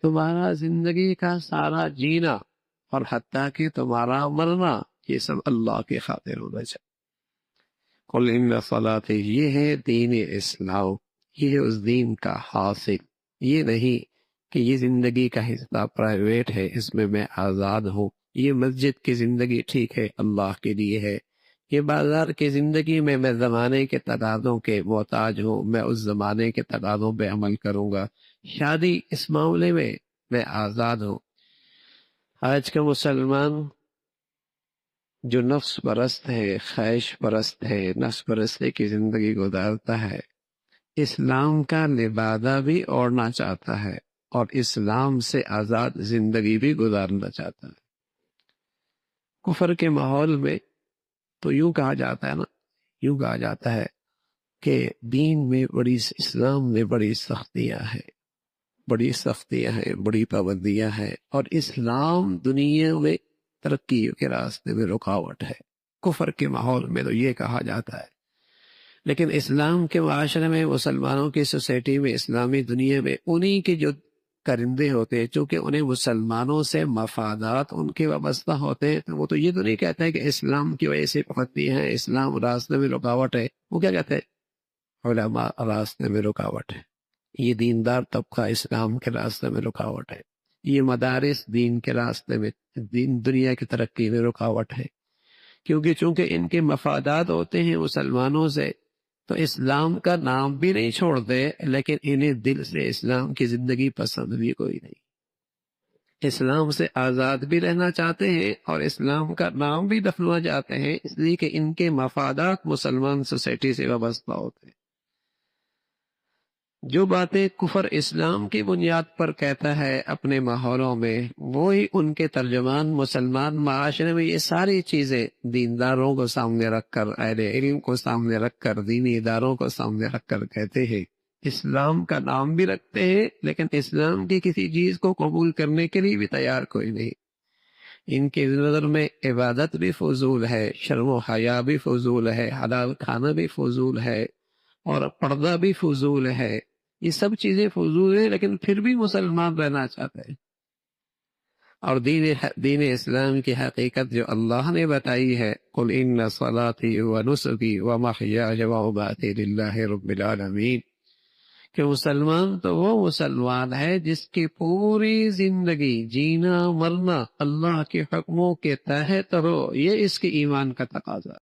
تمہارا زندگی کا سارا جینا اور حتیٰ کہ تمہارا مرنا یہ سب اللہ کی خاطر ہونا چاہیے۔ قل ان صلاتی، یہ ہے دین اسلام، یہ ہے اس دین کا حاصل۔ یہ نہیں کہ یہ زندگی کا حصہ پرائیویٹ ہے، اس میں آزاد ہوں، یہ مسجد کی زندگی ٹھیک ہے، اللہ کے لیے ہے، یہ بازار کی زندگی میں زمانے کے تقاضوں کے محتاج ہوں، میں اس زمانے کے تقاضوں پہ عمل کروں گا، شادی اس معاملے میں آزاد ہوں۔ آج کا مسلمان جو نفس پرست ہے، خواہش پرست ہے، نفس پرستی کی زندگی گزارتا ہے، اسلام کا لبادہ بھی اوڑھنا چاہتا ہے اور اسلام سے آزاد زندگی بھی گزارنا چاہتا ہے۔ کفر کے ماحول میں تو یوں کہا جاتا ہے نا، یوں کہا جاتا ہے کہ دین میں اسلام میں بڑی سختیاں ہیں، بڑی سختیاں ہیں، بڑی پابندیاں ہیں، اور اسلام دنیا میں ترقی کے راستے میں رکاوٹ ہے۔ کفر کے ماحول میں تو یہ کہا جاتا ہے، لیکن اسلام کے معاشرے میں، مسلمانوں کی سوسائٹی میں، اسلامی دنیا میں انہی کے جو کرندے ہوتے ہیں، چونکہ انہیں مسلمانوں سے مفادات ان کے وابستہ ہوتے ہیں، تو وہ تو یہ تو نہیں کہتا ہے کہ اسلام کی وجہ سے پابندی ہے، اسلام راستے میں رکاوٹ ہے۔ وہ کیا کہتے ہیں؟ علماء راستے میں رکاوٹ ہے، یہ دیندار طبقہ اسلام کے راستے میں رکاوٹ ہے، یہ مدارس دین کے راستے میں، دنیا کی ترقی میں رکاوٹ ہے، کیونکہ چونکہ ان کے مفادات ہوتے ہیں مسلمانوں سے، تو اسلام کا نام بھی نہیں چھوڑتے، لیکن انہیں دل سے اسلام کی زندگی پسند بھی کوئی نہیں، اسلام سے آزاد بھی رہنا چاہتے ہیں اور اسلام کا نام بھی دفننا چاہتے ہیں، اس لیے کہ ان کے مفادات مسلمان سوسائٹی سے وابستہ ہوتے ہیں۔ جو باتیں کفر اسلام کی بنیاد پر کہتا ہے اپنے ماحولوں میں، وہی ان کے ترجمان مسلمان معاشرے میں یہ ساری چیزیں دینداروں کو سامنے رکھ کر، اہل علم کو سامنے رکھ کر، دینی اداروں کو سامنے رکھ کر کہتے ہیں، اسلام کا نام بھی رکھتے ہیں، لیکن اسلام کی کسی چیز کو قبول کرنے کے لیے بھی تیار کوئی نہیں۔ ان کی نظر میں عبادت بھی فضول ہے، شرم و حیا بھی فضول ہے، حلال کھانا بھی فضول ہے، اور پردہ بھی فضول ہے، یہ سب چیزیں فضول ہیں، لیکن پھر بھی مسلمان رہنا چاہتے ہیں۔ اور دین اسلام کی حقیقت جو اللہ نے بتائی ہے، قل ان صلاتی و نسکی و محیای و مماتی للہ رب العالمین، کہ مسلمان تو وہ مسلمان ہے جس کی پوری زندگی جینا مرنا اللہ کے حکموں کے تحت ہو، یہ اس کے ایمان کا تقاضا ہے۔